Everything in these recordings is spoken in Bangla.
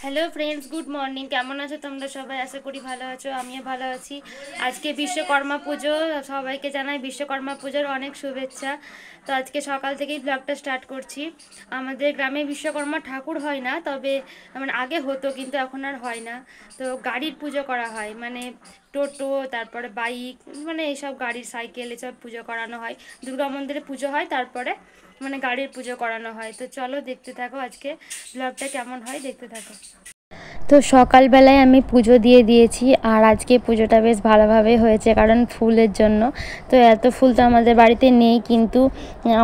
Hello friends, good morning. কেমন আছো তোমরা সবাই? আশা করি ভালো আছো, আমিও ভালো আছি। আজকে বিশ্বকর্মা পুজো, সবাইকে জানাই বিশ্বকর্মা পুজোর অনেক শুভেচ্ছা। তো আজকে সকাল থেকেই ব্লগটা স্টার্ট করছি। আমাদের গ্রামে বিশ্বকর্মা ঠাকুর হয় না, তবে মানে আগে হতো কিন্তু এখন আর হয় না। তো গাড়ির পুজো করা হয়, মানে টোটো, তারপরে বাইক, মানে এইসব গাড়ির, সাইকেল, এসব পুজো করানো হয়। দুর্গা মন্দিরে পুজো হয়, তারপরে মানে গাড়ির পুজো করানো হয়। তো চলো দেখতে থাকো আজকে ব্লগটা কেমন হয়, দেখতে থাকো। তো সকালবেলায় আমি পুজো দিয়ে দিয়েছি, আর আজকে পুজোটা বেশ ভালোভাবে হয়েছে কারণ ফুলের জন্য। তো এত ফুল তো আমাদের বাড়িতে নেই, কিন্তু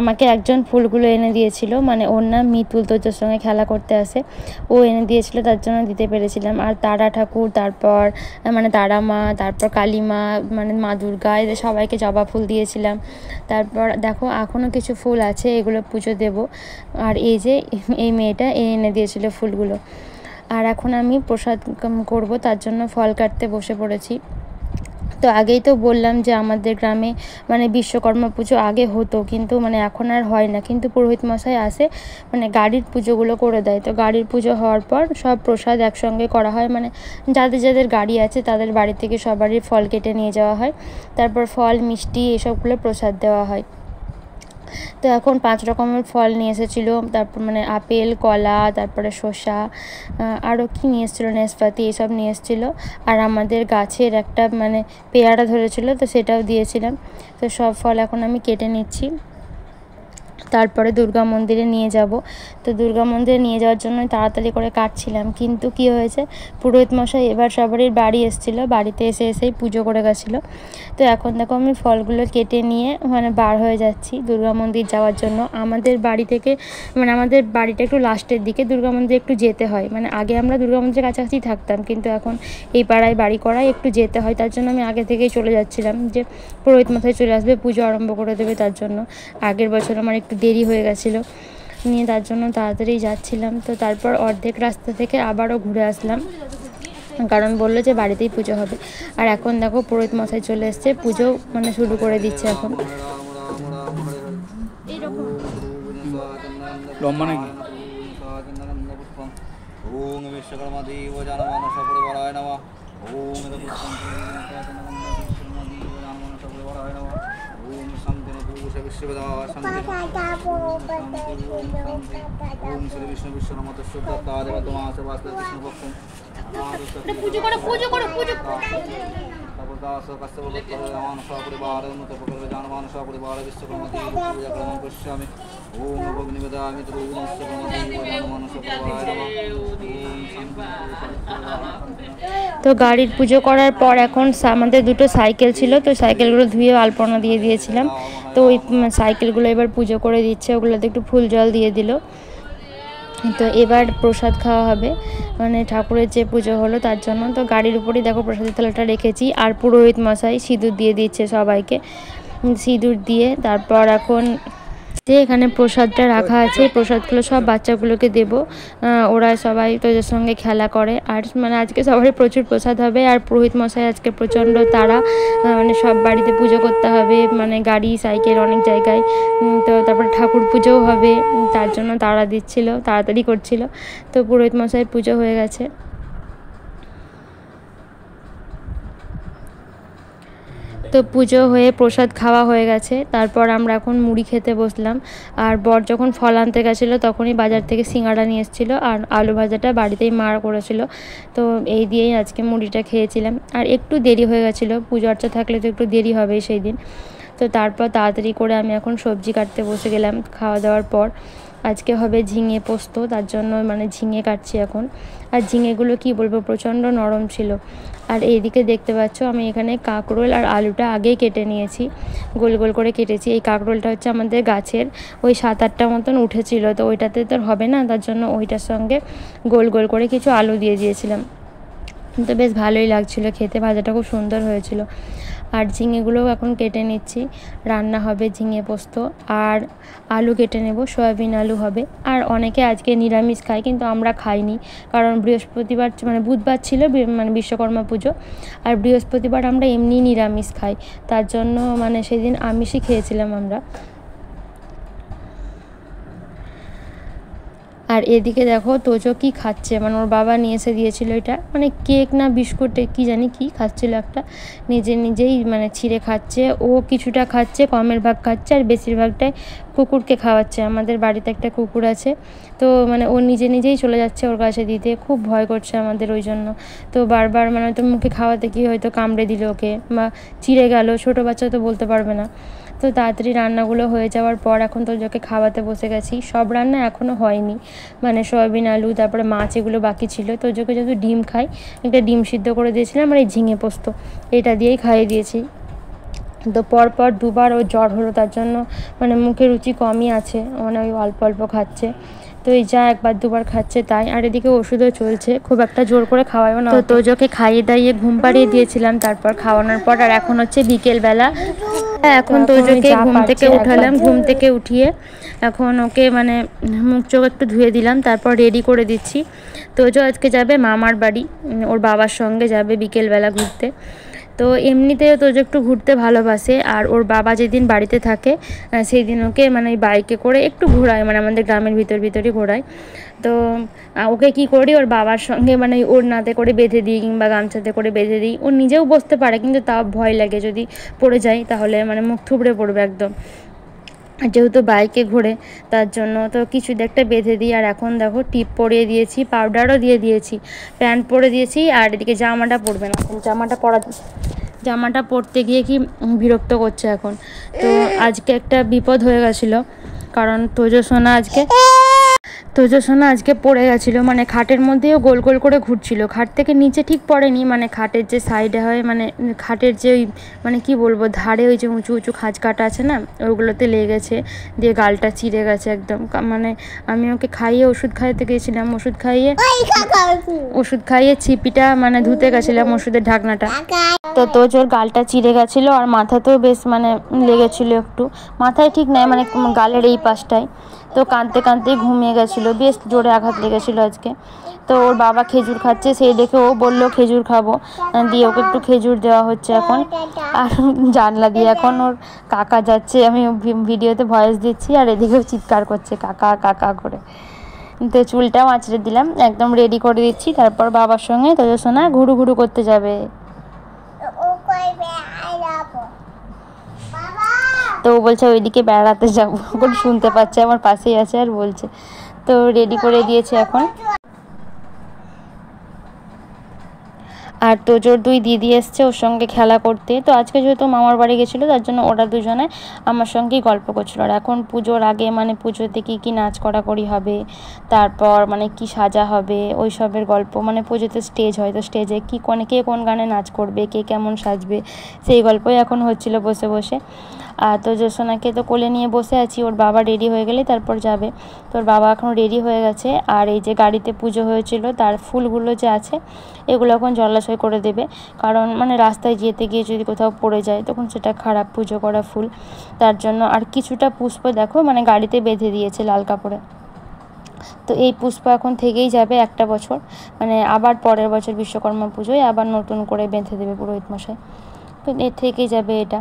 আমাকে একজন ফুলগুলো এনে দিয়েছিল, মানে ওর নাম মিতুল, তো যার সঙ্গে খেলা করতে আসে, ও এনে দিয়েছিল, তার জন্য দিতে পেরেছিলাম। আর তারা ঠাকুর, তারপর মানে তারা মা, তারপর কালী মা, মানে মা দুর্গা, এদের সবাইকে জবা ফুল দিয়েছিলাম। তারপর দেখো এখনও কিছু ফুল আছে, এগুলো পুজো দেব। আর এই যে এই মেয়েটা এনে দিয়েছিল ফুলগুলো। আর এখন আমি প্রসাদ করব, তার জন্য ফল কাটতে বসে পড়েছি। তো আগেই তো বললাম যে আমাদের গ্রামে মানে বিশ্বকর্মা পুজো আগে হতো, কিন্তু মানে এখন আর হয় না। কিন্তু পুরোহিত মশাই আসে, মানে গাড়ির পুজোগুলো করে দেয়। তো গাড়ির পুজো হওয়ার পর সব প্রসাদ একসঙ্গে করা হয়, মানে যাদের যাদের গাড়ি আছে তাদের বাড়ি থেকে সবারই ফল কেটে নিয়ে যাওয়া হয়, তারপর ফল, মিষ্টি এসবগুলো প্রসাদ দেওয়া হয়। তো এখন 5 রকমের ফল নিয়ে এসেছিলো, তারপর মানে আপেল, কলা, তারপরে শসা, আরও কী নিয়ে এসেছিলো, নাশপাতি, এসব নিয়ে এসেছিলো। আর আমাদের গাছের একটা মানে পেয়ারা ধরেছিল, তো সেটাও দিয়েছিলাম। তো সব ফল এখন আমি কেটে নিচ্ছি, তারপরে দুর্গা মন্দিরে নিয়ে যাব। তো দুর্গা মন্দিরে নিয়ে যাওয়ার জন্য তাড়াতাড়ি করে কাটছিলাম, কিন্তু কি হয়েছে, পুরোহিত মশাই এবার সবারই বাড়ি এসেছিলো, বাড়িতে এসেই পুজো করে গেছিলো। তো এখন দেখো আমি ফলগুলো কেটে নিয়ে মানে বার হয়ে যাচ্ছি দুর্গা মন্দির যাওয়ার জন্য। আমাদের বাড়ি থেকে মানে আমাদের বাড়িটা একটু লাস্টের দিকে, দুর্গা মন্দির একটু যেতে হয়। মানে আগে আমরা দুর্গা মন্দিরের কাছাকাছি থাকতাম, কিন্তু এখন এই পাড়ায় বাড়ি করায় একটু যেতে হয়, তার জন্য আমি আগে থেকেই চলে যাচ্ছিলাম, যে পুরোহিত মশাই চলে আসবে, পুজো আরম্ভ করে দেবে, তার জন্য। আগের বছর আমার একটু দেরি হয়ে গেছিলো নিয়ে, তার জন্য তাড়াতাড়ি যাচ্ছিলাম। তো তারপর অর্ধেক রাস্তা থেকে আবারও ঘুরে আসলাম, কারণ বললো যে বাড়িতেই পুজো হবে। আর এখন দেখো পুরোহিত মশাই চলে এসছে, পুজো মানে শুরু করে দিচ্ছে এখন। লম্বা নাকি? ওম বিশ্বকর্মা দেব জানমানস পরিবারায় নমঃ। ওম জানমানস পরিবারায় নমঃ। ওম শান্তির পুরুষ বিশ্ববেদা শান্তি। ওম শ্রী বিষ্ণু বিশ্বনমত শুদ্ধতা দেবতমা সবাস্তে বিষ্ণু পক্ষম। পুজো করো, পুজো করো, পুজো করো। দাস কাশ্যপ গোত্র জানমানস পরিবার উন্নত প্রকল্প জানমানস পরিবার বিশ্বকর্মা দেব পূজা করণ করছি। ওম অগ্নিবেদামি ত্রুম বিশ্বকর্মা দেব জানমানস পরিবারায় নমঃ। তো গাড়ির পুজো করার পর এখন আমাদের দুটো সাইকেল ছিল, তো সাইকেলগুলো ধুয়ে আলপনা দিয়ে দিয়েছিলাম। তো ওই সাইকেলগুলো এবার পুজো করে দিচ্ছে, ওগুলোতে একটু ফুল জল দিয়ে দিল। তো এবার প্রসাদ খাওয়া হবে, মানে ঠাকুরের যে পুজো হলো তার জন্য। তো গাড়ির উপরেই দেখো প্রসাদের থালাটা রেখেছি, আর পুরোহিত মশাই সিঁদুর দিয়ে দিচ্ছে সবাইকে, সিঁদুর দিয়ে তারপর এখন যে এখানে প্রসাদটা রাখা আছে, প্রসাদগুলো সব বাচ্চাগুলোকে দেব। ওরা সবাই তোদের সঙ্গে খেলা করে, আর মানে আজকে সবারই প্রচুর প্রসাদ হবে। আর পুরোহিত মশাই আজকে প্রচণ্ড তাড়া, মানে সব বাড়িতে পুজো করতে হবে, মানে গাড়ি, সাইকেল অনেক জায়গায়। তো তারপরে ঠাকুর পুজোও হবে, তার জন্য তাড়া দিচ্ছিল, তাড়াতাড়ি করছিল। তো পুরোহিত মশাইয়ের পুজো হয়ে গেছে। তো পুজো হয়ে প্রসাদ খাওয়া হয়ে গেছে, তারপর আমরা এখন মুড়ি খেতে বসলাম। আর বর যখন ফল আনতে গেছিলো তখনই বাজার থেকে সিঙ্গাড়া নিয়ে এসেছিলো, আর আলু ভাজাটা বাড়িতেই মা করেছিল। তো এই দিয়েই আজকে মুড়িটা খেয়েছিলাম। আর একটু দেরি হয়ে গেছিলো, পুজো আর্চা থাকলে তো একটু দেরি হবেই সেই দিন। তো তারপর তাড়াতাড়ি করে আমি এখন সবজি কাটতে বসে গেলাম খাওয়া দাওয়ার পর। আজকে হবে ঝিঙে পোস্ত, তার জন্য মানে ঝিঙে কাটছি এখন। আর ঝিঙেগুলো কি বলবো, প্রচণ্ড নরম ছিল। আর এইদিকে দেখতে পাচ্ছ আমি এখানে কাঁকরোল আর আলুটা আগেই কেটে নিয়েছি, গোল গোল করে কেটেছি। এই কাঁকরোলটা হচ্ছে আমাদের গাছের, ওই 7-8টা মতন উঠেছিল, তো ওইটাতে তো হবে না, তার জন্য ওইটার সঙ্গে গোল গোল করে কিছু আলু দিয়ে দিয়েছিলাম। তো বেশ ভালোই লাগছিলো খেতে, ভাজাটা খুব সুন্দর হয়েছিল। আর ঝিঙেগুলোও এখন কেটে নিচ্ছি, রান্না হবে ঝিঙে পোস্ত। আর আলু কেটে নেব, সয়াবিন আলু হবে। আর অনেকে আজকে নিরামিষ খায়, কিন্তু আমরা খাইনি, কারণ বৃহস্পতিবার মানে বুধবার ছিল মানে বিশ্বকর্মা পুজো, আর বৃহস্পতিবার আমরা এমনি নিরামিষ খাই, তার জন্য মানে সেদিন আমিষই খেয়েছিলাম আমরা। আর আর এদিকে দেখো তোজো কি খাচ্ছে, মানে ওর বাবা নিয়ে এসে দিয়েছিল এটা, মানে কেক না বিস্কুটে কি জানি কি খাচ্ছিল একটা, নিজেই মানে ছিঁড়ে খাচ্ছে। ও কিছুটা খাচ্ছে, কমের ভাগ খাচ্ছে, আর বেশিরভাগটাই কুকুরকে খাওয়াচ্ছে। আমাদের বাড়িতে একটা কুকুর আছে, তো মানে ও নিজেই চলে যাচ্ছে ওর কাছে দিতে। খুব ভয় করছে আমাদের ওই জন্য। তো বারবার মানে তো মুখে খাওয়াতে গিয়ে হয়তো কামড়ে দিল ওকে বা চিড়ে গেল, ছোটো বাচ্চা তো বলতে পারবে না। তো তাড়াতাড়ি রান্নাগুলো হয়ে যাওয়ার পর এখন তোজোকে খাওয়াতে বসে গেছি। সব রান্না এখনও হয়নি, মানে সয়াবিন আলু তারপরে মাছ এগুলো বাকি ছিল। তোজোকে যেহেতু ডিম খাই, একটা ডিম সিদ্ধ করে দিয়েছিলাম, আর এই ঝিঙে পোস্ত এটা দিয়েই খাইয়ে দিয়েছি। তো পরপর দুবার ও জ্বর হলো, তার জন্য মানে মুখে রুচি কমই আছে, মানে ওই অল্প অল্প খাচ্ছে। তো এই যা একবার দুবার খাচ্ছে তাই। আর এদিকে ওষুধও চলছে, খুব একটা জোর করে খাওয়ায়ও না। তো তোজোকে খাইয়ে দাইয়ে ঘুম পাড়িয়ে দিয়েছিলাম, তারপর খাওয়ানোর পর। আর এখন হচ্ছে বিকেলবেলা, এখন তোজোকে ঘুম থেকে উঠালাম। ঘুম থেকে উঠিয়ে এখন ওকে মানে মুখ চোখ একটু ধুয়ে দিলাম, তারপর রেডি করে দিচ্ছি। তোজো আজকে যাবে মামার বাড়ি, ওর বাবার সঙ্গে যাবে বিকেলবেলা ঘুরতে। তো এমনিতেও তোজো একটু ঘুরতে ভালোবাসে, আর ওর বাবা যেদিন বাড়িতে থাকে সেই দিন ওকে মানে বাইকে করে একটু ঘোরায়, মানে আমাদের গ্রামের ভিতরই ঘোরায়। তো ওকে কি করি, ওর বাবার সঙ্গে মানে ওড়নাতে করে বেঁধে দিই কিংবা গামছাতে করে বেঁধে দিই। ও নিজেও বসতে পারে, কিন্তু তাও ভয় লাগে যদি পড়ে যায় তাহলে মানে মুখ থুবড়ে পড়বে একদম, যেহেতু বাইকে ঘোরে তার জন্য। তো কিছু একটা বেঁধে দিই। আর এখন দেখো টিপ পরিয়ে দিয়েছি, পাউডারও দিয়ে দিয়েছি, প্যান্ট পরে দিয়েছি। আর এদিকে জামাটা পরবে না, জামাটা পরতে গিয়ে কি বিরক্ত করছে এখন। তো আজকে একটা বিপদ হয়ে গেছিলো, কারণ তোজো সোনা আজকে পড়ে গেছিলো, মানে খাটের মধ্যেও গোল গোল করে ঘুরছিল। খাট থেকে নিচে ঠিক পড়েনি, মানে খাটের যে সাইডে হয়, মানে খাটের যে ওই মানে কি বলবো ধারে ওই যে উঁচু উঁচু খাঁজ কাটা আছে না, ওইগুলোতে লেগে গেছে, দিয়ে গালটা চিড়ে গেছে একদম। মানে আমি ওকে খাইয়ে ওষুধ খাইতে গেছিলাম, ওষুধ খাইয়ে ছিপিটা মানে ধুতে গেছিলাম, ওষুধের ঢাকনাটা। তো তোজোর গালটা চিড়ে গেছিলো, আর মাথাতেও বেশ মানে লেগেছিলো একটু, মাথায় ঠিক নাই মানে গালের এই পাশটায়। তো কাঁদতে কাঁদতেই ঘুমিয়ে গেছিলো, বেশ জোরে আঘাত লেগেছিলো আজকে। তো ওর বাবা খেজুর খাচ্ছে, সেই দেখে ও বললো খেজুর খাবো, দিয়ে ওকে একটু খেজুর দেওয়া হচ্ছে এখন। আর জানলা দিয়ে এখন ওর কাকা যাচ্ছে, আমি ভিডিওতে ভয়েস দিচ্ছি, আর এদিকেও চিৎকার করছে কাকা কাকা করে। তো চুলটাও আঁচড়ে দিলাম, একদম রেডি করে দিচ্ছি, তারপর বাবার সঙ্গে তোজো সোনা ঘুরু ঘুরু করতে যাবে। তো ও বলছে ওইদিকে বেড়াতে যাবো, এখন শুনতে পাচ্ছে, আমার পাশেই আছে আর বলছে। তো রেডি করে দিয়েছে এখন। আর তোজোর দুই দিদি এসছে ওর সঙ্গে খেলা করতে। তো আজকে যেহেতু মামার বাড়ি গেছিলো, তার জন্য ওরা দুজনে আমার সঙ্গেই গল্প করছিলো। আর এখন পুজোর আগে মানে পুজোতে কী নাচ করাকরি হবে, তারপর মানে কি সাজা হবে, ওই সবের গল্প। মানে পুজোতে স্টেজ হয়, তো স্টেজে কে কোন গানে নাচ করবে, কে কেমন সাজবে, সেই গল্পই এখন হচ্ছিল বসে বসে। আর তোজো সোনাকে তো কোলে নিয়ে বসে আছি, ওর বাবা রেডি হয়ে গেলে তারপর যাবে। তোর বাবা এখন রেডি হয়ে গেছে। আর এই যে গাড়িতে পুজো হয়েছিল তার ফুলগুলো যে আছে এগুলো এখন জলাশয় করে দেবে, কারণ মানে রাস্তায় যেতে গিয়ে যদি কোথাও পড়ে যায় তখন সেটা খারাপ, পুজো করা ফুল, তার জন্য। আর কিছুটা পুষ্প দেখো মানে গাড়িতে বেঁধে দিয়েছে লাল কাপড়ে। তো এই পুষ্প এখন থেকেই যাবে একটা বছর, মানে আবার পরের বছর বিশ্বকর্মা পুজোয় আবার নতুন করে বেঁধে দেবে পুরোহিত মশাই। তো এর থেকেই যাবে এটা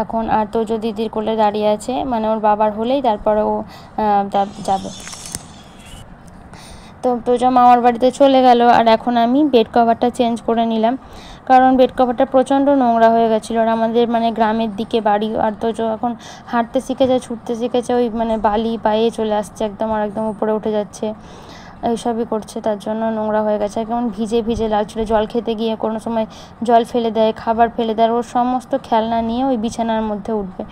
এখন। আর তোজো দিদির কোলে দাঁড়িয়ে আছে, মানে ওর বাবার হলেই তারপরে ও যাবে। তো তোজো মামার বাড়িতে চলে গেল। আর এখন আমি বেড কভারটা চেঞ্জ করে নিলাম, কারণ বেড কভারটা প্রচণ্ড নোংরা হয়ে গেছিলো। আর আমাদের মানে গ্রামের দিকে বাড়ি, আর তোজো এখন হাঁটতে শিখেছে, ছুটতে শিখেছে, ওই মানে বালি পায়ে চলে আসছে একদম, আর একদম উপরে উঠে যাচ্ছে, এইসবই করছে, তার জন্য নোংরা হয়ে গেছে। কেমন ভিজে ভিজে লাগছিলো, জল খেতে গিয়ে কোনো সময় জল ফেলে দেয়, খাবার ফেলে দেয়, ওর সমস্ত খেলনা নিয়ে ওই বিছানার মধ্যে উঠবে,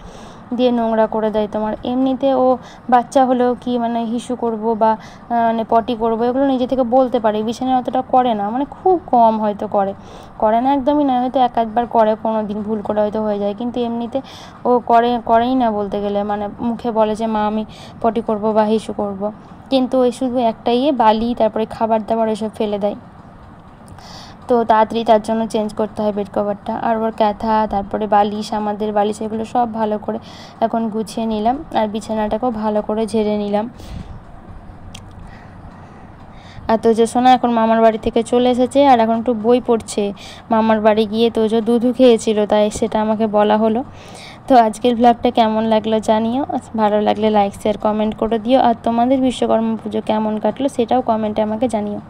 দিয়ে নোংরা করে দেয় তোমার। এমনিতে ও বাচ্চা হলেও কি মানে হিসু করবো বা মানে পটি করবো এগুলো নিজে থেকে বলতে পারে, বিছানায় অতটা করে না, মানে খুব কম হয়তো করে না, একদমই না, হয়তো এক একবার করে, কোনো দিন ভুল করে হয়তো হয়ে যায়, কিন্তু এমনিতে ও করেই না বলতে গেলে। মানে মুখে বলে যে মা আমি পটি করবো বা হিসু করবো, কিন্তু ওই শুধু একটাই বালি, তারপরে খাবার দাবার এসব ফেলে দেয়। তো তাড়াতাড়ি তার জন্য চেঞ্জ করতে হয় বেড কভারটা। আর ওর ক্যাথা, তারপরে বালিশ, আমাদের বালিশ, এগুলো সব ভালো করে এখন গুছিয়ে নিলাম, আর বিছানাটাকেও ভালো করে ঝেড়ে নিলাম। আর তোজো সোনা এখন মামার বাড়ি থেকে চলে এসেছে, আর এখন একটু বই পড়ছে। মামার বাড়ি গিয়ে তোজো দুধু খেয়েছিল, তাই সেটা আমাকে বলা হলো। তো আজকের ব্লগটা কেমন লাগলো জানিও, ভালো লাগলে লাইক শেয়ার কমেন্ট করে দিও, আর তোমাদের বিশ্বকর্মা পুজো কেমন কাটলো সেটাও কমেন্টে আমাকে জানিও।